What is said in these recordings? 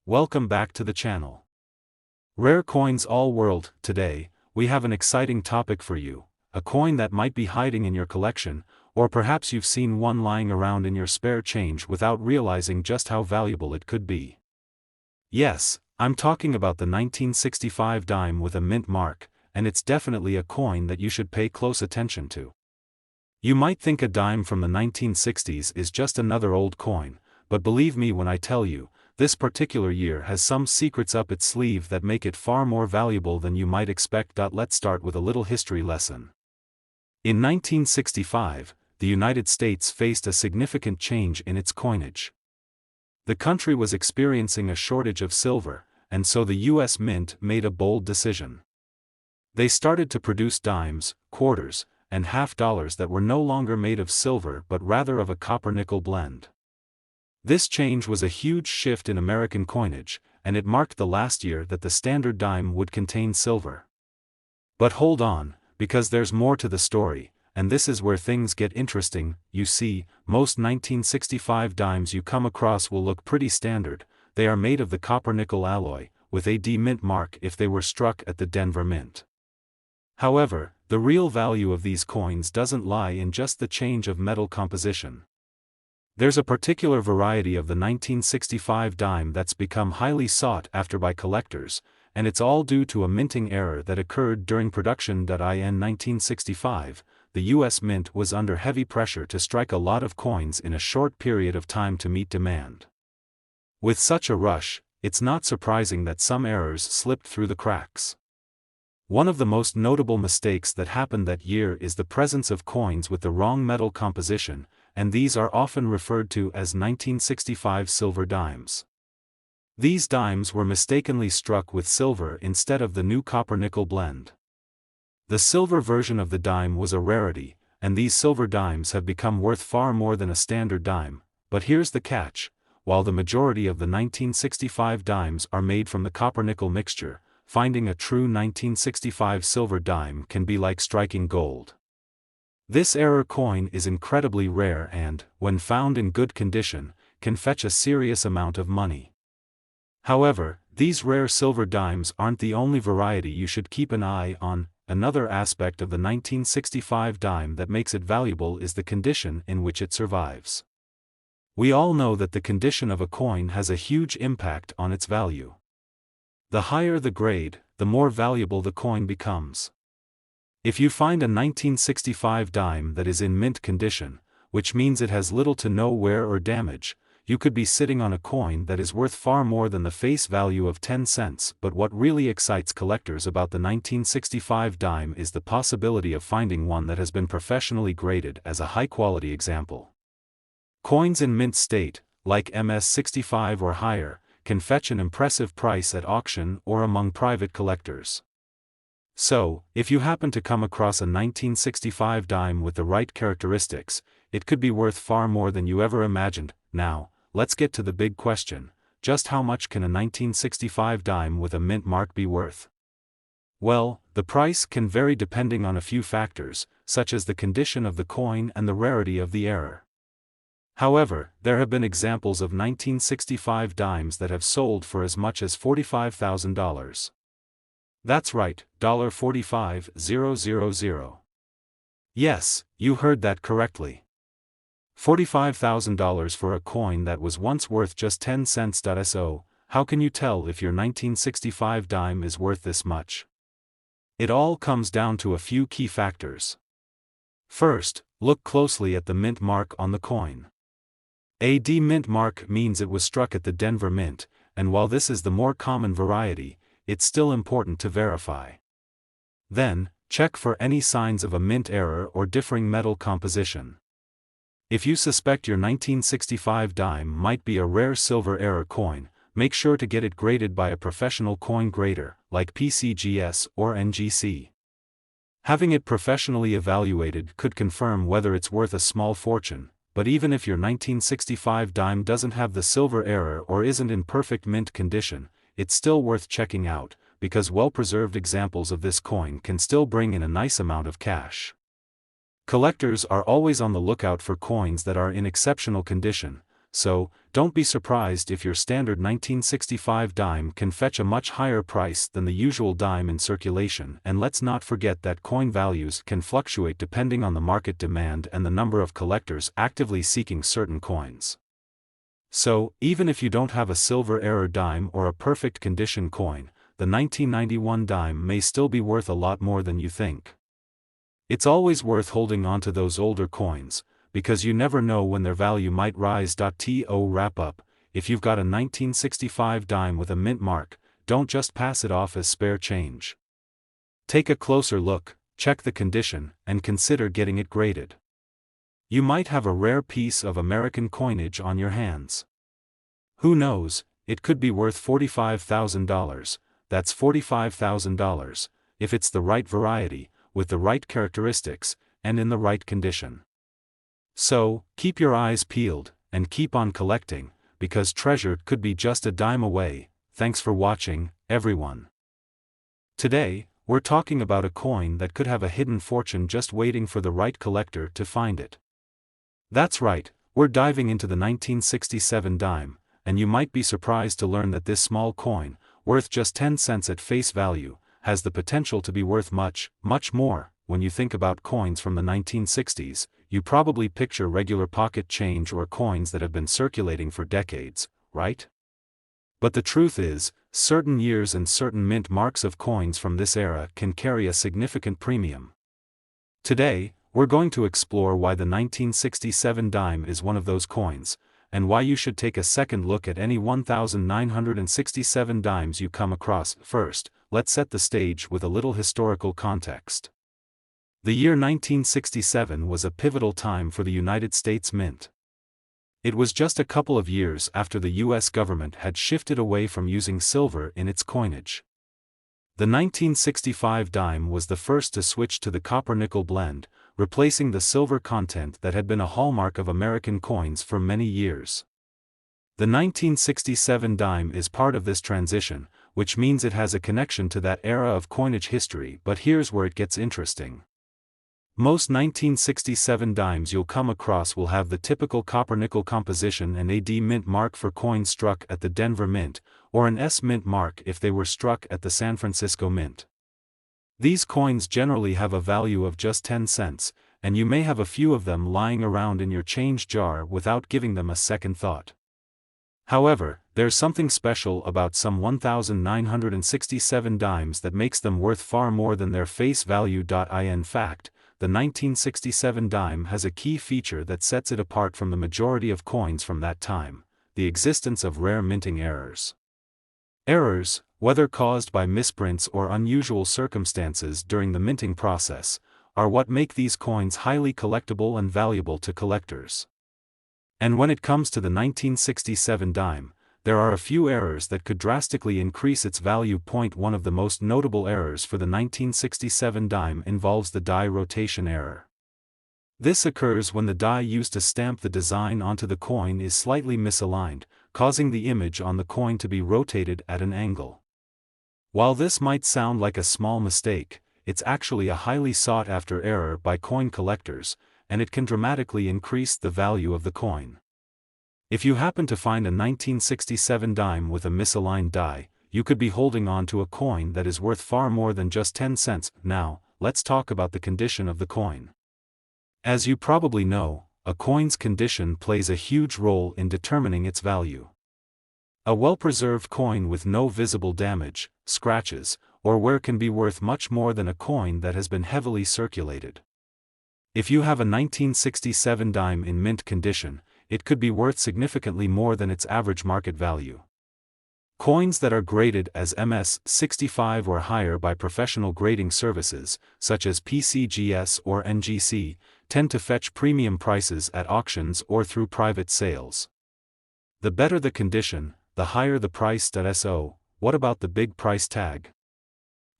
Welcome back to the channel. Rare Coins All World. Today, we have an exciting topic for you, a coin that might be hiding in your collection, or perhaps you've seen one lying around in your spare change without realizing just how valuable it could be. Yes, I'm talking about the 1965 dime with a mint mark, and it's definitely a coin that you should pay close attention to. You might think a dime from the 1960s is just another old coin, but believe me when I tell you, this particular year has some secrets up its sleeve that make it far more valuable than you might expect. Let's start with a little history lesson. In 1965, the United States faced a significant change in its coinage. The country was experiencing a shortage of silver, and so the U.S. Mint made a bold decision. They started to produce dimes, quarters, and half dollars that were no longer made of silver but rather of a copper-nickel blend. This change was a huge shift in American coinage, and it marked the last year that the standard dime would contain silver. But hold on, because there's more to the story, and this is where things get interesting. You see, most 1965 dimes you come across will look pretty standard. They are made of the copper-nickel alloy, with a D mint mark if they were struck at the Denver Mint. However, the real value of these coins doesn't lie in just the change of metal composition. There's a particular variety of the 1965 dime that's become highly sought after by collectors, and it's all due to a minting error that occurred during production. In 1965, the U.S. Mint was under heavy pressure to strike a lot of coins in a short period of time to meet demand. With such a rush, it's not surprising that some errors slipped through the cracks. One of the most notable mistakes that happened that year is the presence of coins with the wrong metal composition, and these are often referred to as 1965 silver dimes. These dimes were mistakenly struck with silver instead of the new copper-nickel blend. The silver version of the dime was a rarity, and these silver dimes have become worth far more than a standard dime. But here's the catch: while the majority of the 1965 dimes are made from the copper-nickel mixture, finding a true 1965 silver dime can be like striking gold. This error coin is incredibly rare and, when found in good condition, can fetch a serious amount of money. However, these rare silver dimes aren't the only variety you should keep an eye on. Another aspect of the 1965 dime that makes it valuable is the condition in which it survives. We all know that the condition of a coin has a huge impact on its value. The higher the grade, the more valuable the coin becomes. If you find a 1965 dime that is in mint condition, which means it has little to no wear or damage, you could be sitting on a coin that is worth far more than the face value of 10 cents. But what really excites collectors about the 1965 dime is the possibility of finding one that has been professionally graded as a high-quality example. Coins in mint state, like MS-65 or higher, can fetch an impressive price at auction or among private collectors. So, if you happen to come across a 1965 dime with the right characteristics, it could be worth far more than you ever imagined. Now, let's get to the big question: just how much can a 1965 dime with a mint mark be worth? Well, the price can vary depending on a few factors, such as the condition of the coin and the rarity of the error. However, there have been examples of 1965 dimes that have sold for as much as $45,000. That's right, $45,000. Yes, you heard that correctly. $45,000 for a coin that was once worth just 10 cents. So, how can you tell if your 1965 dime is worth this much? It all comes down to a few key factors. First, look closely at the mint mark on the coin. A D mint mark means it was struck at the Denver Mint, and while this is the more common variety, it's still important to verify. Then, check for any signs of a mint error or differing metal composition. If you suspect your 1965 dime might be a rare silver error coin, make sure to get it graded by a professional coin grader, like PCGS or NGC. Having it professionally evaluated could confirm whether it's worth a small fortune. But even if your 1965 dime doesn't have the silver error or isn't in perfect mint condition, it's still worth checking out, because well-preserved examples of this coin can still bring in a nice amount of cash. Collectors are always on the lookout for coins that are in exceptional condition, so don't be surprised if your standard 1965 dime can fetch a much higher price than the usual dime in circulation. And let's not forget that coin values can fluctuate depending on the market demand and the number of collectors actively seeking certain coins. So, even if you don't have a silver era dime or a perfect condition coin, the 1991 dime may still be worth a lot more than you think. It's always worth holding onto those older coins, because you never know when their value might rise. To wrap up, if you've got a 1965 dime with a mint mark, don't just pass it off as spare change. Take a closer look, check the condition, and consider getting it graded. You might have a rare piece of American coinage on your hands. Who knows, it could be worth $45,000, that's $45,000, if it's the right variety, with the right characteristics, and in the right condition. So, keep your eyes peeled, and keep on collecting, because treasure could be just a dime away. Thanks for watching, everyone. Today, we're talking about a coin that could have a hidden fortune just waiting for the right collector to find it. That's right, we're diving into the 1967 dime, and you might be surprised to learn that this small coin, worth just 10 cents at face value, has the potential to be worth much, much more. When you think about coins from the 1960s, you probably picture regular pocket change or coins that have been circulating for decades, right? But the truth is, certain years and certain mint marks of coins from this era can carry a significant premium. Today, we're going to explore why the 1967 dime is one of those coins, and why you should take a second look at any 1967 dimes you come across. First, let's set the stage with a little historical context. The year 1967 was a pivotal time for the United States Mint. It was just a couple of years after the U.S. government had shifted away from using silver in its coinage. The 1965 dime was the first to switch to the copper-nickel blend, replacing the silver content that had been a hallmark of American coins for many years. The 1967 dime is part of this transition, which means it has a connection to that era of coinage history. But here's where it gets interesting. Most 1967 dimes you'll come across will have the typical copper-nickel composition and a D mint mark for coins struck at the Denver Mint, or an S mint mark if they were struck at the San Francisco Mint. These coins generally have a value of just 10 cents, and you may have a few of them lying around in your change jar without giving them a second thought. However, there's something special about some 1967 dimes that makes them worth far more than their face value. In fact, the 1967 dime has a key feature that sets it apart from the majority of coins from that time: the existence of rare minting errors. Errors, whether caused by misprints or unusual circumstances during the minting process, are what make these coins highly collectible and valuable to collectors. And when it comes to the 1967 dime, there are a few errors that could drastically increase its value. One of the most notable errors for the 1967 dime involves the die rotation error. This occurs when the die used to stamp the design onto the coin is slightly misaligned, causing the image on the coin to be rotated at an angle. While this might sound like a small mistake, it's actually a highly sought-after error by coin collectors, and it can dramatically increase the value of the coin. If you happen to find a 1967 dime with a misaligned die, you could be holding on to a coin that is worth far more than just 10 cents. Now, let's talk about the condition of the coin. As you probably know, a coin's condition plays a huge role in determining its value. A well-preserved coin with no visible damage, scratches, or wear can be worth much more than a coin that has been heavily circulated. If you have a 1967 dime in mint condition, it could be worth significantly more than its average market value. Coins that are graded as MS-65 or higher by professional grading services, such as PCGS or NGC, tend to fetch premium prices at auctions or through private sales. The better the condition, the higher the price. So, what about the big price tag?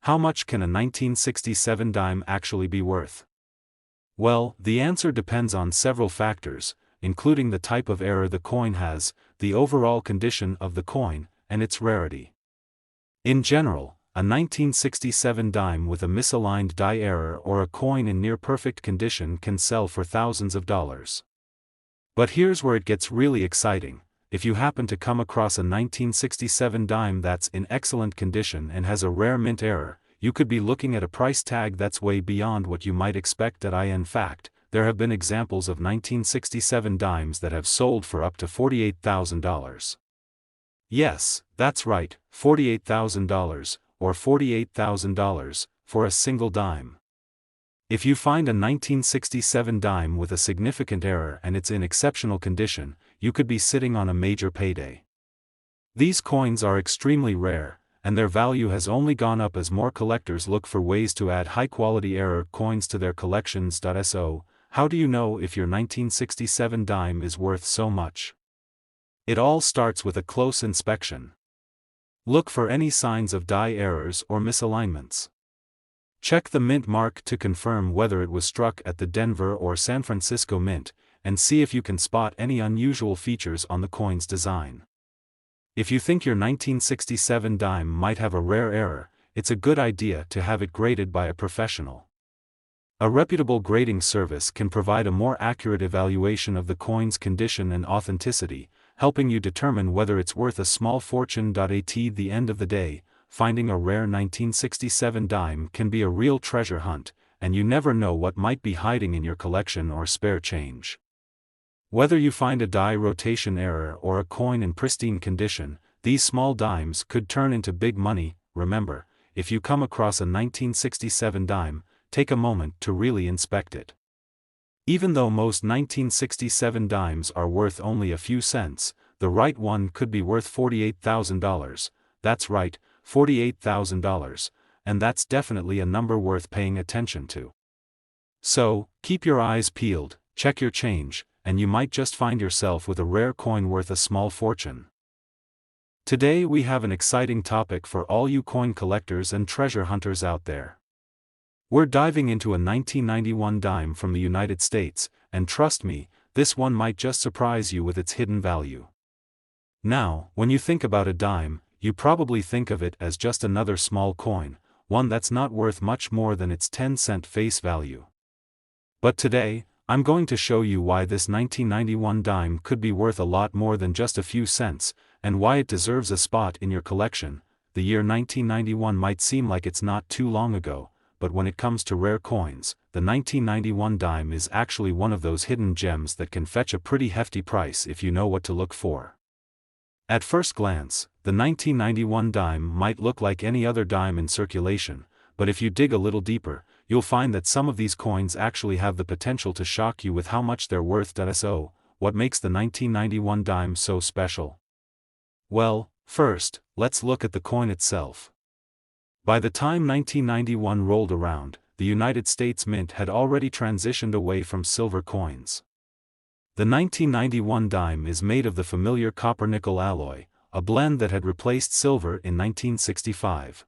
How much can a 1967 dime actually be worth? Well, the answer depends on several factors, including the type of error the coin has, the overall condition of the coin, and its rarity. In general, a 1967 dime with a misaligned die error or a coin in near-perfect condition can sell for thousands of dollars. But here's where it gets really exciting. if you happen to come across a 1967 dime that's in excellent condition and has a rare mint error, you could be looking at a price tag that's way beyond what you might expect. In fact, there have been examples of 1967 dimes that have sold for up to $48,000. Yes, that's right, $48,000, or $48,000, for a single dime. If you find a 1967 dime with a significant error and it's in exceptional condition, you could be sitting on a major payday. These coins are extremely rare, and their value has only gone up as more collectors look for ways to add high-quality error coins to their collections. So, how do you know if your 1967 dime is worth so much? It all starts with a close inspection. Look for any signs of die errors or misalignments. Check the mint mark to confirm whether it was struck at the Denver or San Francisco Mint, and see if you can spot any unusual features on the coin's design. If you think your 1967 dime might have a rare error, it's a good idea to have it graded by a professional. A reputable grading service can provide a more accurate evaluation of the coin's condition and authenticity, helping you determine whether it's worth a small fortune. At the end of the day, finding a rare 1967 dime can be a real treasure hunt, and you never know what might be hiding in your collection or spare change. Whether you find a die rotation error or a coin in pristine condition, these small dimes could turn into big money. Remember, if you come across a 1967 dime, take a moment to really inspect it. Even though most 1967 dimes are worth only a few cents, the right one could be worth $48,000. That's right, $48,000, and that's definitely a number worth paying attention to. So, keep your eyes peeled, check your change, and you might just find yourself with a rare coin worth a small fortune. Today we have an exciting topic for all you coin collectors and treasure hunters out there. We're diving into a 1991 dime from the United States, and trust me, this one might just surprise you with its hidden value. Now, when you think about a dime, you probably think of it as just another small coin, one that's not worth much more than its 10-cent face value. But today, I'm going to show you why this 1991 dime could be worth a lot more than just a few cents, and why it deserves a spot in your collection. The year 1991 might seem like it's not too long ago, but when it comes to rare coins, the 1991 dime is actually one of those hidden gems that can fetch a pretty hefty price if you know what to look for. At first glance, the 1991 dime might look like any other dime in circulation, but if you dig a little deeper, you'll find that some of these coins actually have the potential to shock you with how much they're worth. So, what makes the 1991 dime so special? Well, first, let's look at the coin itself. By the time 1991 rolled around, the United States Mint had already transitioned away from silver coins. The 1991 dime is made of the familiar copper-nickel alloy, a blend that had replaced silver in 1965.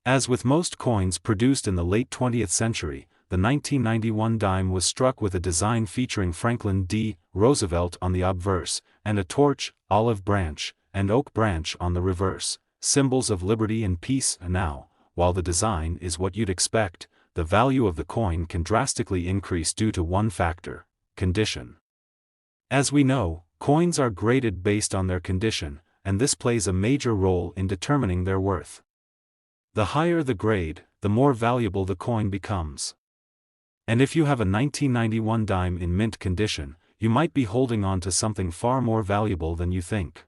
As with most coins produced in the late 20th century, the 1991 dime was struck with a design featuring Franklin D. Roosevelt on the obverse, and a torch, olive branch, and oak branch on the reverse, symbols of liberty and peace. Now, while the design is what you'd expect, the value of the coin can drastically increase due to one factor: condition. As we know, coins are graded based on their condition, and this plays a major role in determining their worth. The higher the grade, the more valuable the coin becomes. And if you have a 1991 dime in mint condition, you might be holding on to something far more valuable than you think.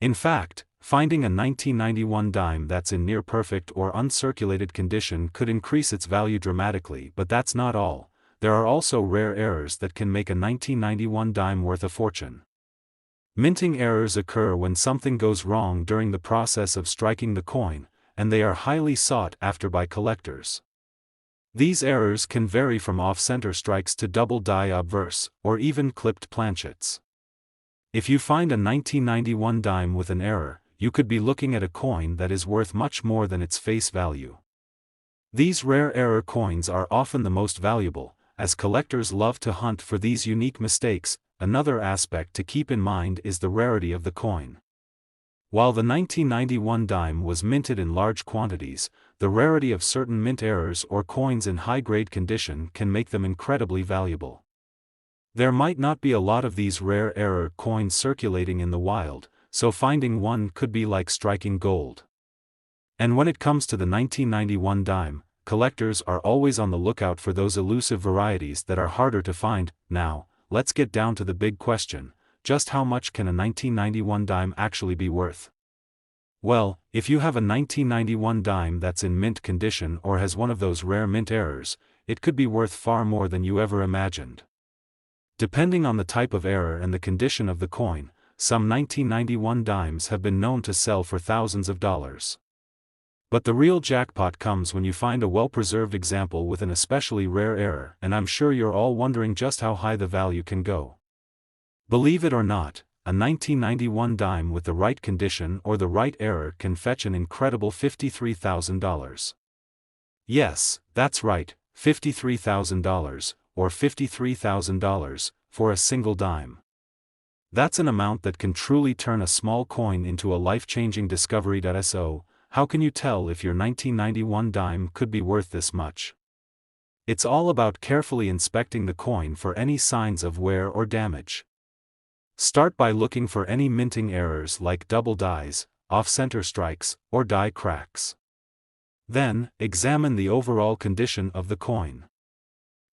In fact, finding a 1991 dime that's in near perfect or uncirculated condition could increase its value dramatically. But that's not all. There are also rare errors that can make a 1991 dime worth a fortune. Minting errors occur when something goes wrong during the process of striking the coin, and they are highly sought after by collectors. These errors can vary from off-center strikes to double die obverse, or even clipped planchets. If you find a 1991 dime with an error, you could be looking at a coin that is worth much more than its face value. These rare error coins are often the most valuable, as collectors love to hunt for these unique mistakes. Another aspect to keep in mind is the rarity of the coin. While the 1991 dime was minted in large quantities, the rarity of certain mint errors or coins in high-grade condition can make them incredibly valuable. There might not be a lot of these rare error coins circulating in the wild, so finding one could be like striking gold. And when it comes to the 1991 dime, collectors are always on the lookout for those elusive varieties that are harder to find. Now, let's get down to the big question: just how much can a 1991 dime actually be worth? Well, if you have a 1991 dime that's in mint condition or has one of those rare mint errors, it could be worth far more than you ever imagined. Depending on the type of error and the condition of the coin, some 1991 dimes have been known to sell for thousands of dollars. But the real jackpot comes when you find a well-preserved example with an especially rare error, and I'm sure you're all wondering just how high the value can go. Believe it or not, a 1991 dime with the right condition or the right error can fetch an incredible $53,000. Yes, that's right, $53,000, or $53,000, for a single dime. That's an amount that can truly turn a small coin into a life-changing discovery. So, how can you tell if your 1991 dime could be worth this much? It's all about carefully inspecting the coin for any signs of wear or damage. Start by looking for any minting errors like double dies, off-center strikes, or die cracks. Then, examine the overall condition of the coin.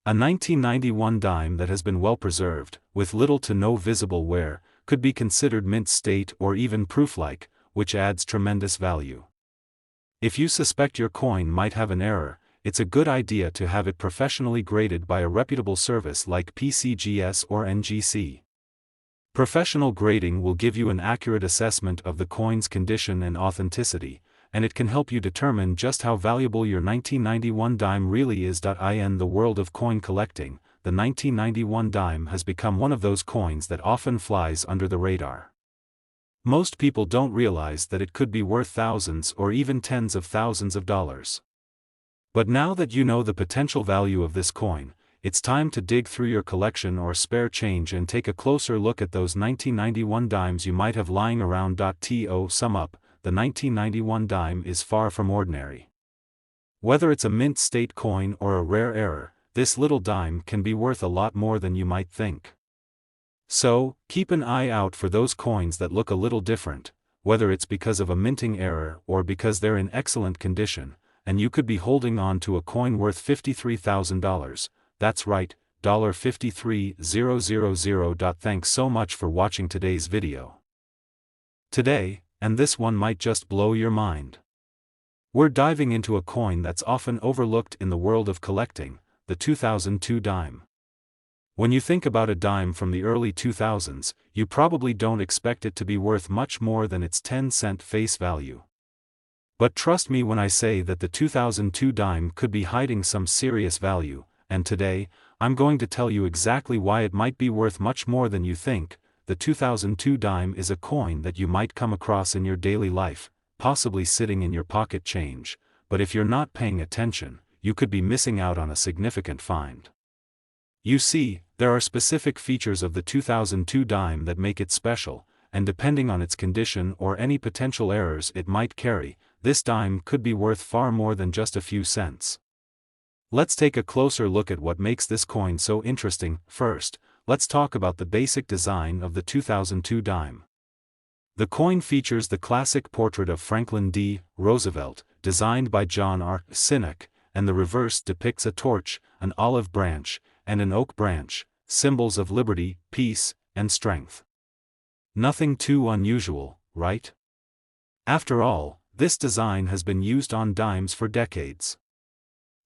A 1991 dime that has been well preserved, with little to no visible wear, could be considered mint state or even proof-like, which adds tremendous value. If you suspect your coin might have an error, it's a good idea to have it professionally graded by a reputable service like PCGS or NGC. Professional grading will give you an accurate assessment of the coin's condition and authenticity, and it can help you determine just how valuable your 1991 dime really is. In the world of coin collecting, the 1991 dime has become one of those coins that often flies under the radar. Most people don't realize that it could be worth thousands or even tens of thousands of dollars. But now that you know the potential value of this coin, it's time to dig through your collection or spare change and take a closer look at those 1991 dimes you might have lying around. To sum up, the 1991 dime is far from ordinary. Whether it's a mint state coin or a rare error, this little dime can be worth a lot more than you might think. So, keep an eye out for those coins that look a little different, whether it's because of a minting error or because they're in excellent condition, and you could be holding on to a coin worth $53,000. That's right, $53,000. Thanks so much for watching today's video. Today, and this one might just blow your mind. We're diving into a coin that's often overlooked in the world of collecting, the 2002 dime. When you think about a dime from the early 2000s, you probably don't expect it to be worth much more than its 10-cent face value. But trust me when I say that the 2002 dime could be hiding some serious value, and today, I'm going to tell you exactly why it might be worth much more than you think. The 2002 dime is a coin that you might come across in your daily life, possibly sitting in your pocket change, but if you're not paying attention, you could be missing out on a significant find. You see, there are specific features of the 2002 dime that make it special, and depending on its condition or any potential errors it might carry, this dime could be worth far more than just a few cents. Let's take a closer look at what makes this coin so interesting. First, let's talk about the basic design of the 2002 dime. The coin features the classic portrait of Franklin D. Roosevelt, designed by John R. Sinek, and the reverse depicts a torch, an olive branch, and an oak branch, symbols of liberty, peace, and strength. Nothing too unusual, right? After all, this design has been used on dimes for decades.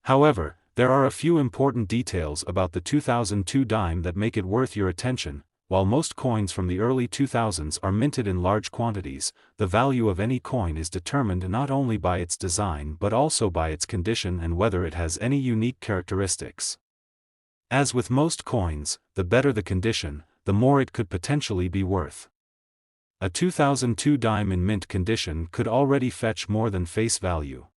However, there are a few important details about the 2002 dime that make it worth your attention. While most coins from the early 2000s are minted in large quantities, the value of any coin is determined not only by its design but also by its condition and whether it has any unique characteristics. As with most coins, the better the condition, the more it could potentially be worth. A 2002 dime in mint condition could already fetch more than face value.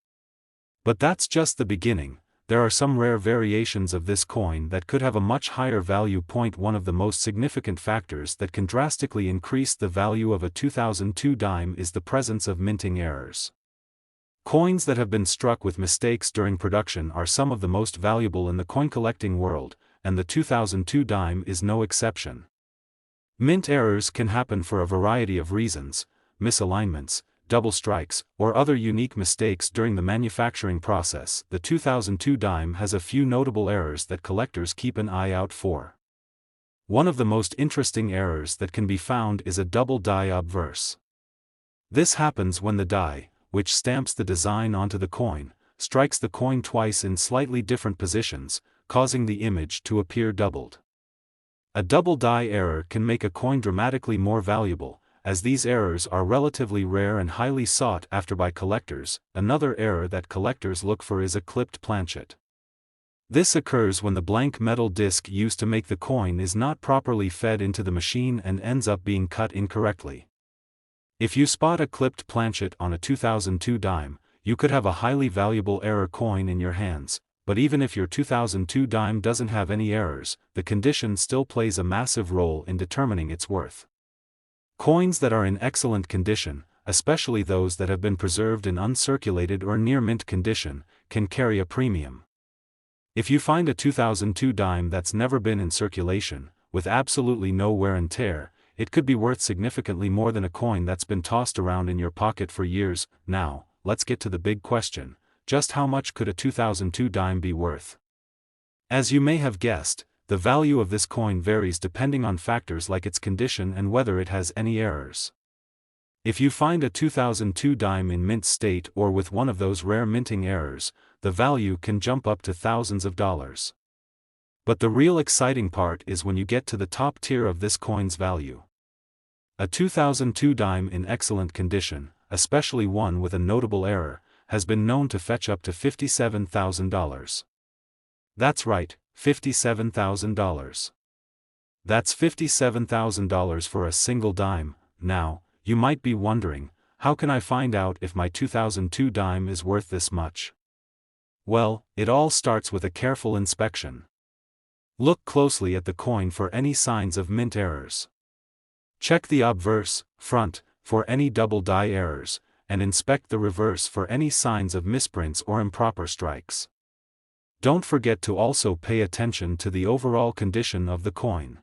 But that's just the beginning. There are some rare variations of this coin that could have a much higher value. One of the most significant factors that can drastically increase the value of a 2002 dime is the presence of minting errors. Coins that have been struck with mistakes during production are some of the most valuable in the coin collecting world, and the 2002 dime is no exception. Mint errors can happen for a variety of reasons: misalignments, double strikes, or other unique mistakes during the manufacturing process. The 2002 dime has a few notable errors that collectors keep an eye out for. One of the most interesting errors that can be found is a double die obverse. This happens when the die, which stamps the design onto the coin, strikes the coin twice in slightly different positions, causing the image to appear doubled. A double die error can make a coin dramatically more valuable, as these errors are relatively rare and highly sought after by collectors. Another error that collectors look for is a clipped planchet. This occurs when the blank metal disc used to make the coin is not properly fed into the machine and ends up being cut incorrectly. If you spot a clipped planchet on a 2002 dime, you could have a highly valuable error coin in your hands. But even if your 2002 dime doesn't have any errors, the condition still plays a massive role in determining its worth. Coins that are in excellent condition, especially those that have been preserved in uncirculated or near mint condition, can carry a premium. If you find a 2002 dime that's never been in circulation, with absolutely no wear and tear, it could be worth significantly more than a coin that's been tossed around in your pocket for years. Now, let's get to the big question: just how much could a 2002 dime be worth? As you may have guessed, the value of this coin varies depending on factors like its condition and whether it has any errors. If you find a 2002 dime in mint state or with one of those rare minting errors, the value can jump up to thousands of dollars. But the real exciting part is when you get to the top tier of this coin's value. A 2002 dime in excellent condition, especially one with a notable error, has been known to fetch up to $57,000. That's right, $57,000. That's $57,000 for a single dime. Now, you might be wondering, how can I find out if my 2002 dime is worth this much? Well, it all starts with a careful inspection. Look closely at the coin for any signs of mint errors. Check the obverse, front, for any double die errors, and inspect the reverse for any signs of misprints or improper strikes. Don't forget to also pay attention to the overall condition of the coin.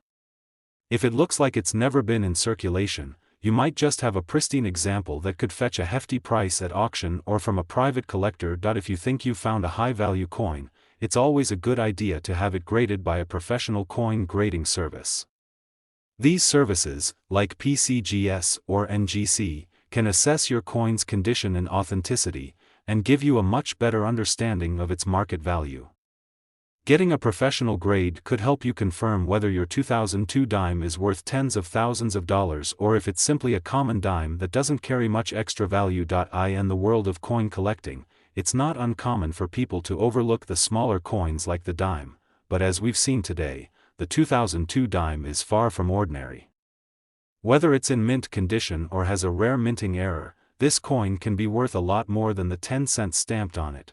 If it looks like it's never been in circulation, you might just have a pristine example that could fetch a hefty price at auction or from a private collector. If you think you found a high-value coin, it's always a good idea to have it graded by a professional coin grading service. These services, like PCGS or NGC, can assess your coin's condition and authenticity, and give you a much better understanding of its market value. Getting a professional grade could help you confirm whether your 2002 dime is worth tens of thousands of dollars or if it's simply a common dime that doesn't carry much extra value. In the world of coin collecting, it's not uncommon for people to overlook the smaller coins like the dime, but as we've seen today, the 2002 dime is far from ordinary. Whether it's in mint condition or has a rare minting error, this coin can be worth a lot more than the 10 cents stamped on it.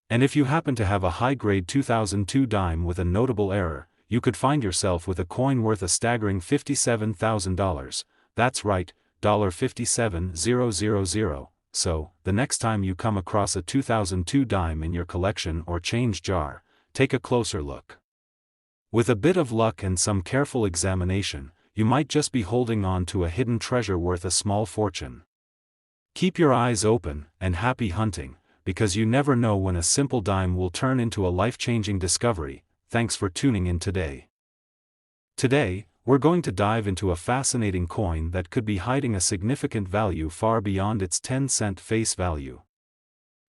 And if you happen to have a high-grade 2002 dime with a notable error, you could find yourself with a coin worth a staggering $57,000. That's right, $57,000. So, the next time you come across a 2002 dime in your collection or change jar, take a closer look. With a bit of luck and some careful examination, you might just be holding on to a hidden treasure worth a small fortune. Keep your eyes open, and happy hunting, because you never know when a simple dime will turn into a life-changing discovery. Thanks for tuning in today. Today, we're going to dive into a fascinating coin that could be hiding a significant value far beyond its 10-cent face value.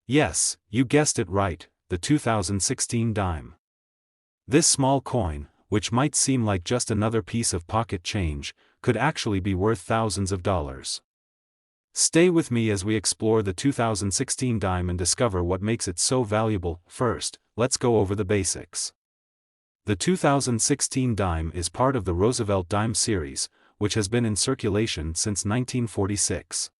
Yes, you guessed it right, the 2016 dime. This small coin, which might seem like just another piece of pocket change, could actually be worth thousands of dollars. Stay with me as we explore the 2016 dime and discover what makes it so valuable. First, let's go over the basics. The 2016 dime is part of the Roosevelt Dime series, which has been in circulation since 1946.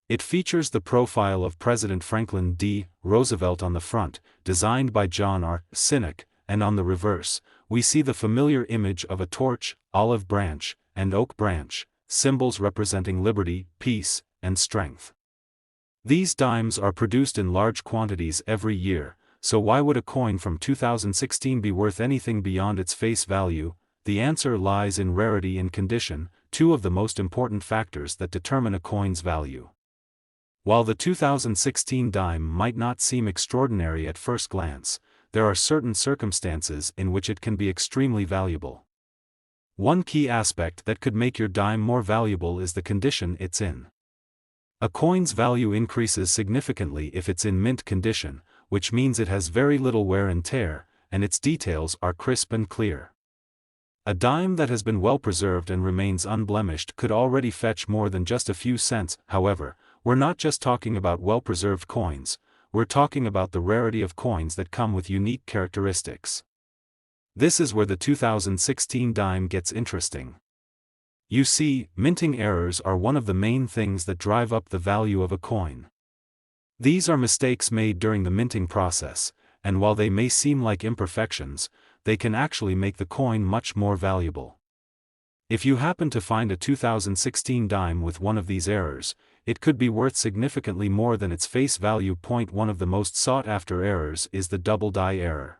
It features the profile of President Franklin D. Roosevelt on the front, designed by John R. Sinek, and on the reverse, we see the familiar image of a torch, olive branch, and oak branch, symbols representing liberty, peace, and strength. These dimes are produced in large quantities every year, So why would a coin from 2016 be worth anything beyond its face value? The answer lies in rarity and condition, two of the most important factors that determine a coin's value. While the 2016 dime might not seem extraordinary at first glance, there are certain circumstances in which it can be extremely valuable. One key aspect that could make your dime more valuable is the condition it's in. A coin's value increases significantly if it's in mint condition, which means it has very little wear and tear, and its details are crisp and clear. A dime that has been well preserved and remains unblemished could already fetch more than just a few cents. However, we're not just talking about well-preserved coins, we're talking about the rarity of coins that come with unique characteristics. This is where the 2016 dime gets interesting. You see, minting errors are one of the main things that drive up the value of a coin. These are mistakes made during the minting process, and while they may seem like imperfections, they can actually make the coin much more valuable. If you happen to find a 2016 dime with one of these errors, it could be worth significantly more than its face value. One of the most sought-after errors is the double die error.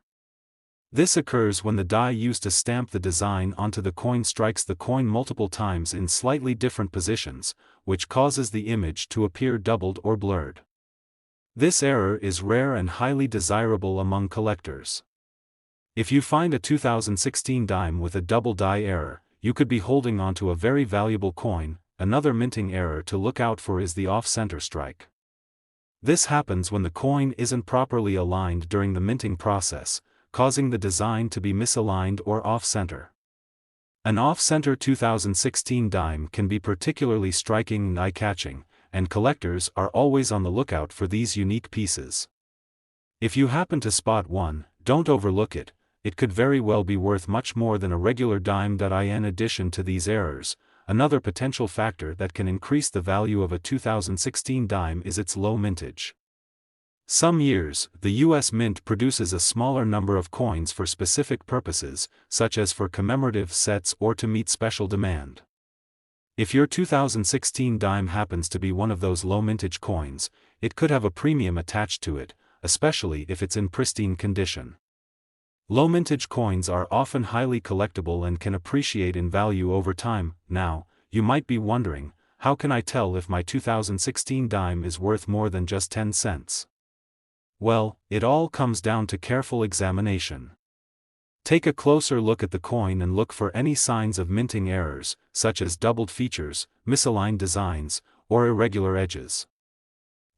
This occurs when the die used to stamp the design onto the coin strikes the coin multiple times in slightly different positions, which causes the image to appear doubled or blurred. This error is rare and highly desirable among collectors. If you find a 2016 dime with a double die error, you could be holding onto a very valuable coin. Another minting error to look out for is the off-center strike. This happens when the coin isn't properly aligned during the minting process, causing the design to be misaligned or off-center. An off-center 2016 dime can be particularly striking and eye-catching, and collectors are always on the lookout for these unique pieces. If you happen to spot one, don't overlook it. It could very well be worth much more than a regular dime. In addition to these errors, another potential factor that can increase the value of a 2016 dime is its low mintage. Some years, the U.S. Mint produces a smaller number of coins for specific purposes, such as for commemorative sets or to meet special demand. If your 2016 dime happens to be one of those low mintage coins, it could have a premium attached to it, especially if it's in pristine condition. Low mintage coins are often highly collectible and can appreciate in value over time. Now, you might be wondering, how can I tell if my 2016 dime is worth more than just 10 cents? Well, it all comes down to careful examination. Take a closer look at the coin and look for any signs of minting errors, such as doubled features, misaligned designs, or irregular edges.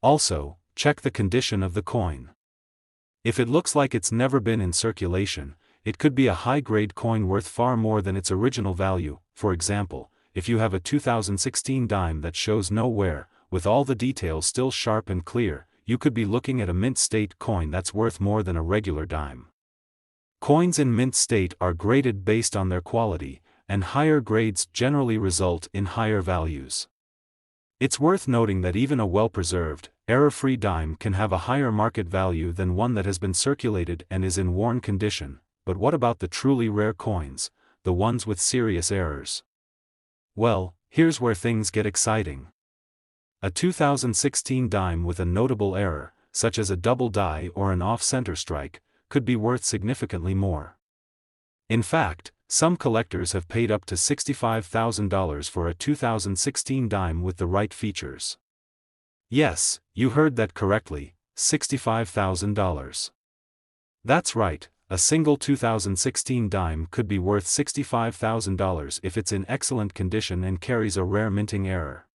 Also, check the condition of the coin. If it looks like it's never been in circulation, it could be a high-grade coin worth far more than its original value. For example, if you have a 2016 dime that shows no wear, with all the details still sharp and clear, you could be looking at a mint state coin that's worth more than a regular dime. Coins in mint state are graded based on their quality, and higher grades generally result in higher values. It's worth noting that even a well-preserved, error-free dime can have a higher market value than one that has been circulated and is in worn condition. But what about the truly rare coins, the ones with serious errors? Well, here's where things get exciting. A 2016 dime with a notable error, such as a double die or an off-center strike, could be worth significantly more. In fact, some collectors have paid up to $65,000 for a 2016 dime with the right features. Yes, you heard that correctly, $65,000. That's right, a single 2016 dime could be worth $65,000 if it's in excellent condition and carries a rare minting error.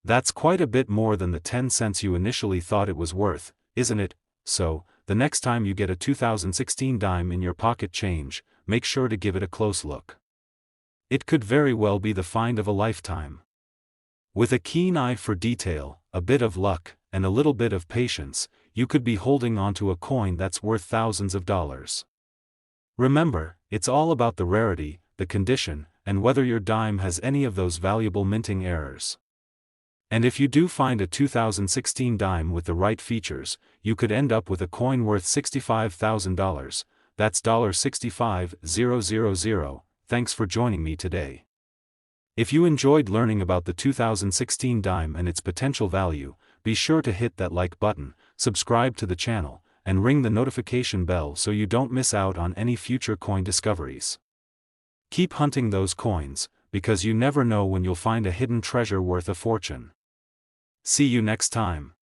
That's quite a bit more than the 10 cents you initially thought it was worth, isn't it? So, the next time you get a 2016 dime in your pocket change, make sure to give it a close look. It could very well be the find of a lifetime. With a keen eye for detail, a bit of luck, and a little bit of patience, you could be holding onto a coin that's worth thousands of dollars. Remember, it's all about the rarity, the condition, and whether your dime has any of those valuable minting errors. And if you do find a 2016 dime with the right features, you could end up with a coin worth $65,000, that's $65,000. Thanks for joining me today. If you enjoyed learning about the 2016 dime and its potential value, be sure to hit that like button, subscribe to the channel, and ring the notification bell so you don't miss out on any future coin discoveries. Keep hunting those coins, because you never know when you'll find a hidden treasure worth a fortune. See you next time.